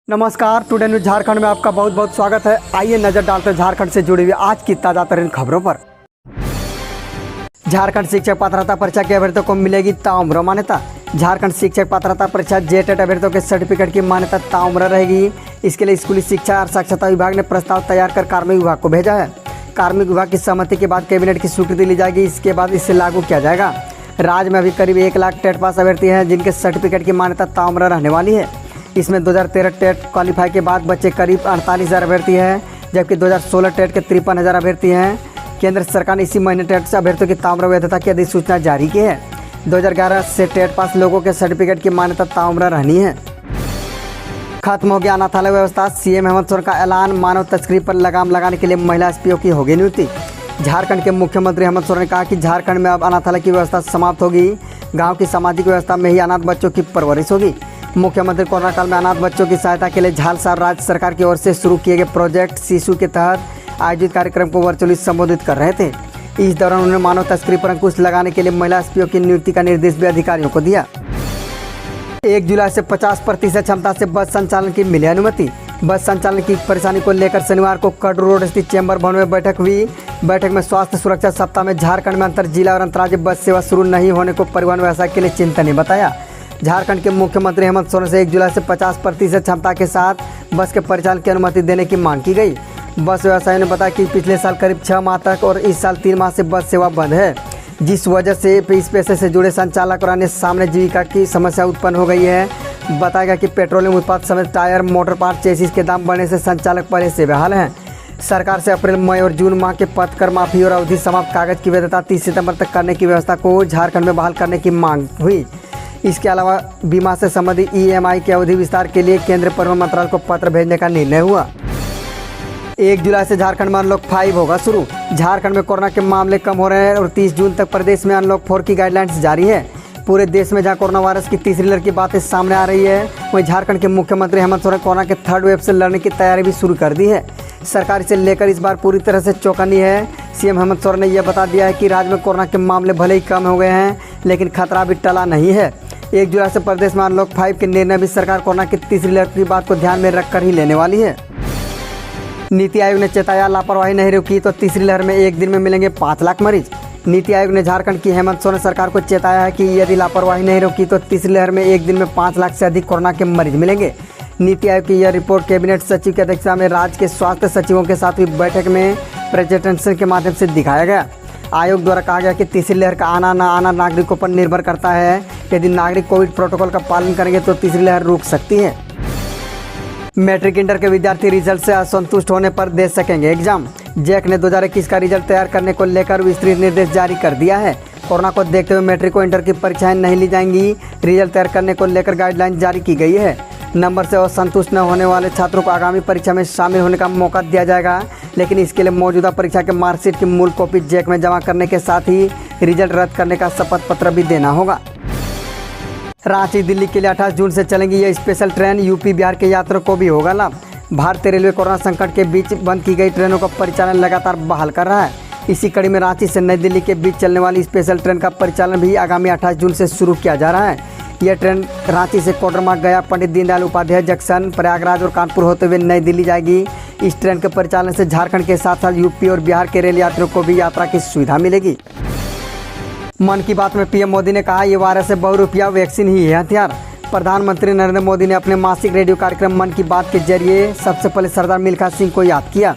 नमस्कार, today news Jharkhand में आपका बहुत बहुत स्वागत है। आइए नजर डालते हैं झारखंड से जुड़ी हुई आज की ताजा तरीन खबरों पर। झारखंड शिक्षक पात्रता परीक्षा के अभ्यर्थियों को मिलेगी ताउम्र मान्यता। झारखंड शिक्षक पात्रता परीक्षा जेटेट अभ्यर्थियों के सर्टिफिकेट की मान्यता ताउम्र रहेगी। इसके लिए स्कूली शिक्षा और साक्षरता विभाग ने प्रस्ताव तैयार कर कार्मिक विभाग को भेजा है। कार्मिक विभाग की सहमति के बाद कैबिनेट की स्वीकृति ली जाएगी। इसके बाद इसे लागू किया जाएगा। राज्य में अभी करीब 1 लाख टेट पास अभ्यर्थी हैं जिनके सर्टिफिकेट की मान्यता ताउम्र रहने वाली है। इसमें 2013 टेट क्वालिफाई के बाद बच्चे करीब 48,000 अभ्यर्थी हैं, जबकि 2016 टेट के 53,000 अभ्यर्थी हैं। केंद्र सरकार ने इसी महीने टेट से अभ्यर्थियों की ताउम्र वैधता की अधिसूचना जारी की है। 2011 से टेट पास लोगों के सर्टिफिकेट की मान्यता ताउम्र रहनी है। खत्म हो गया अनाथालय व्यवस्था। सीएम हेमंत सोरेन का ऐलान। मानव तस्करी पर लगाम लगाने के लिए महिला एसपीओ की होगी नियुक्ति। झारखंड के मुख्यमंत्री हेमंत सोरेन ने कहा कि झारखंड में अब अनाथालय की व्यवस्था समाप्त होगी। गाँव की सामाजिक व्यवस्था में ही अनाथ बच्चों की परवरिश होगी। मुख्यमंत्री कोरोना काल में अनाथ बच्चों की सहायता के लिए झालसार राज्य सरकार की ओर से शुरू किए गए प्रोजेक्ट शिशु के तहत आयोजित कार्यक्रम को वर्चुअली संबोधित कर रहे थे। इस दौरान उन्होंने मानव तस्करी पर अंकुश लगाने के लिए महिला एसपीओ की नियुक्ति का निर्देश भी अधिकारियों को दिया। 1 जुलाई से 50% क्षमता से बस संचालन की मिली अनुमति। बस संचालन की परेशानी को लेकर शनिवार को कड़ू रोड स्थित चेंबर भवन में बैठक हुई। बैठक में स्वास्थ्य सुरक्षा सप्ताह में झारखंड में अंतर जिला और अंतर्राज्य बस सेवा शुरू नहीं होने को परिवहन व्यवसाय के लिए चिंतनीय बताया। झारखंड के मुख्यमंत्री हेमंत सोरेन से 1 जुलाई से 50% क्षमता के साथ बस के परिचालन की अनुमति देने की मांग की गई। बस व्यवसायियों ने बताया कि पिछले साल करीब 6 माह तक और इस साल 3 माह से बस सेवा बंद है, जिस वजह से इस पेशे से जुड़े संचालक और अन्य सामने जीविका की समस्या उत्पन्न हो गई है। बताया गया कि पेट्रोलियम उत्पाद समेत टायर, मोटर पार्ट, चेसिस के दाम बढ़ने से संचालक पहले से बेहाल हैं। सरकार से अप्रैल, मई और जून माह के पथ कर माफी और अवधि समाप्त कागज की वैधता 30 सितंबर तक करने की व्यवस्था को झारखंड में बहाल करने की मांग हुई। इसके अलावा बीमा से संबंधित ईएमआई की अवधि विस्तार के लिए केंद्रीय परिवहन मंत्रालय को पत्र भेजने का निर्णय हुआ। 1 जुलाई से झारखंड में अनलॉक 5 होगा शुरू। झारखंड में कोरोना के मामले कम हो रहे हैं और 30 जून तक प्रदेश में अनलॉक 4 की गाइडलाइंस जारी है। पूरे देश में जहां कोरोना वायरस की तीसरी लहर की बातें सामने आ रही है, वहीं झारखंड के मुख्यमंत्री हेमंत सोरेन कोरोना के 3rd वेव से लड़ने की तैयारी भी शुरू कर दी है। सरकार इसे लेकर इस बार पूरी तरह से चौकन्नी है। सीएम हेमंत सोरेन ने यह बता दिया है कि राज्य में कोरोना के मामले भले ही कम हो गए हैं, लेकिन खतरा भी टला नहीं है। 1 जुलाई से प्रदेश में अनलॉक 5 के निर्णय भी सरकार कोरोना की तीसरी लहर की बात को ध्यान में रखकर ही लेने वाली है। नीति आयोग ने चेताया, लापरवाही नहीं रुकी तो तीसरी लहर में एक दिन में मिलेंगे 5 लाख मरीज। नीति आयोग ने झारखंड की हेमंत सोरेन सरकार को चेताया है कि यदि लापरवाही नहीं रुकी तो तीसरी लहर में एक दिन में 5 लाख से अधिक कोरोना के मरीज मिलेंगे। नीति आयोग की यह रिपोर्ट कैबिनेट सचिव की अध्यक्षता में राज्य के स्वास्थ्य सचिवों के साथ हुई बैठक में प्रेजेंटेशन के माध्यम से दिखाया गया। आयोग द्वारा कहा गया कि तीसरी लहर का आना न आना नागरिकों पर निर्भर करता है। यदि नागरिक कोविड प्रोटोकॉल का पालन करेंगे तो तीसरी लहर रुक सकती है। मैट्रिक इंटर के विद्यार्थी रिजल्ट से असंतुष्ट होने पर दे सकेंगे एग्जाम। जैक ने 2021 का रिजल्ट तैयार करने को लेकर विस्तृत निर्देश जारी कर दिया है। कोरोना को देखते हुए मैट्रिक और इंटर की परीक्षाएं नहीं ली जाएंगी। रिजल्ट तैयार करने को लेकर गाइडलाइन जारी की गई है। नंबर से असंतुष्ट न होने वाले छात्रों को आगामी परीक्षा में शामिल होने का मौका दिया जाएगा, लेकिन इसके लिए मौजूदा परीक्षा के मार्कशीट की मूल कॉपी जैक में जमा करने के साथ ही रिजल्ट रद्द करने का शपथ पत्र भी देना होगा। रांची दिल्ली के लिए 28 जून से चलेंगी ये स्पेशल ट्रेन। यूपी बिहार के यात्रियों को भी होगा लाभ। भारतीय रेलवे कोरोना संकट के बीच बंद की गई ट्रेनों का परिचालन लगातार बहाल कर रहा है। इसी कड़ी में रांची से नई दिल्ली के बीच चलने वाली स्पेशल ट्रेन का परिचालन भी आगामी 28 जून से शुरू किया जा रहा है। यह ट्रेन रांची से कोडरमा, गया, पंडित दीनदयाल उपाध्याय जंक्शन, प्रयागराज और कानपुर होते हुए नई दिल्ली जाएगी। इस ट्रेन के परिचालन से झारखंड के साथ साथ यूपी और बिहार के रेल यात्रियों को भी यात्रा की सुविधा मिलेगी। मन की बात में पीएम मोदी ने कहा, ये वायरस से बहुरूपिया वैक्सीन ही है हथियार। प्रधानमंत्री नरेंद्र मोदी ने अपने मासिक रेडियो कार्यक्रम मन की बात के जरिए सबसे पहले सरदार मिल्खा सिंह को याद किया।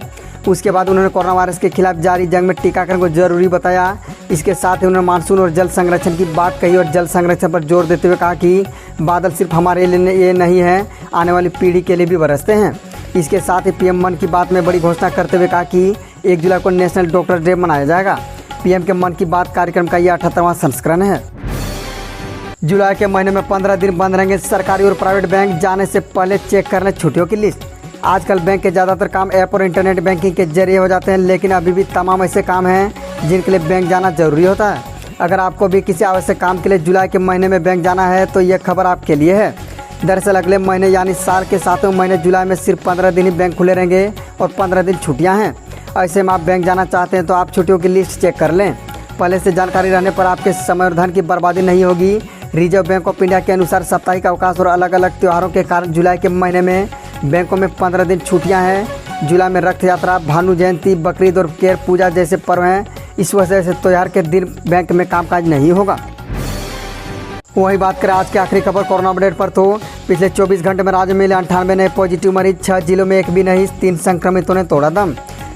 उसके बाद उन्होंने कोरोना वायरस के खिलाफ जारी जंग में टीकाकरण को जरूरी बताया। इसके साथ ही उन्होंने मानसून और जल संरक्षण की बात कही और जल संरक्षण पर जोर देते हुए कहा कि बादल सिर्फ हमारे लिए ये नहीं है, आने वाली पीढ़ी के लिए भी बरसते हैं। इसके साथ ही पीएम मन की बात में बड़ी घोषणा करते हुए कहा कि 1 जुलाई को नेशनल डॉक्टर डे मनाया जाएगा। पीएम के मन की बात कार्यक्रम का यह 78वां संस्करण है। जुलाई के महीने में 15 दिन बंद रहेंगे सरकारी और प्राइवेट बैंक। जाने से पहले चेक कर लें छुट्टियों की लिस्ट। आजकल बैंक के ज़्यादातर काम ऐप और इंटरनेट बैंकिंग के जरिए हो जाते हैं, लेकिन अभी भी तमाम ऐसे काम हैं जिनके लिए बैंक जाना जरूरी होता है। अगर आपको भी किसी आवश्यक काम के लिए जुलाई के महीने में बैंक जाना है तो यह खबर आपके लिए है। दरअसल अगले महीने यानी साल के 7वें महीने जुलाई में सिर्फ 15 दिन ही बैंक खुले रहेंगे और 15 दिन छुट्टियाँ हैं। ऐसे में आप बैंक जाना चाहते हैं तो आप छुट्टियों की लिस्ट चेक कर लें। पहले से जानकारी रहने पर आपके समय और धन की बर्बादी नहीं होगी। रिजर्व बैंक ऑफ इंडिया के अनुसार साप्ताहिक अवकाश और अलग अलग त्योहारों के कारण जुलाई के महीने में बैंकों में 15 दिन छुट्टियां हैं। जुलाई में रथ यात्रा, भानु जयंती, बकरीद और केर पूजा जैसे पर्व हैं। इस वजह से त्योहार के दिन बैंक में कामकाज नहीं होगा। वही बात करें आज की आखिरी खबर कोरोना अपडेट पर, तो पिछले 24 घंटे में राज्य में मिले 98 नए पॉजिटिव मरीज, 6 जिलों में एक भी नहीं, 3 संक्रमितों ने तोड़ा दम।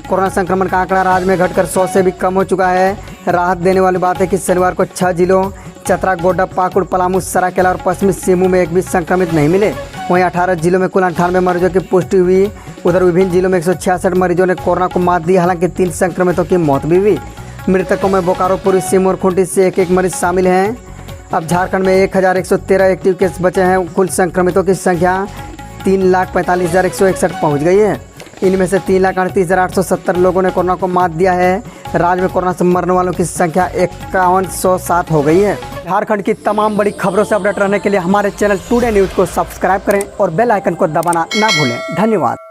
कोरोना संक्रमण का आंकड़ा राज्य में घटकर 100 से भी कम हो चुका है। राहत देने वाली बात है कि शनिवार को 6 जिलों चतरा, गोड्डा, पाकुड़, पलामू, सरायकेला और पश्चिमी सिंहभूम में एक भी संक्रमित नहीं मिले। वहीं 18 जिलों में कुल 98 मरीजों की पुष्टि हुई। उधर विभिन्न जिलों में 166 मरीजों ने कोरोना को मात दी, हालांकि 3 संक्रमितों की मौत भी हुई। मृतकों में बोकारो, पूर्वी सिंहभूम और खूंटी से एक मरीज शामिल हैं। अब झारखंड में 1113 एक्टिव केस बचे हैं। कुल संक्रमितों की संख्या 3,45,161 पहुंच गई है। इनमें से 3,38,870 लोगों ने कोरोना को मात दिया है। राज्य में कोरोना से मरने वालों की संख्या 5107 हो गई है। झारखंड की तमाम बड़ी खबरों से अपडेट रहने के लिए हमारे चैनल टुडे न्यूज़ को सब्सक्राइब करें और बेल आइकन को दबाना ना भूलें। धन्यवाद।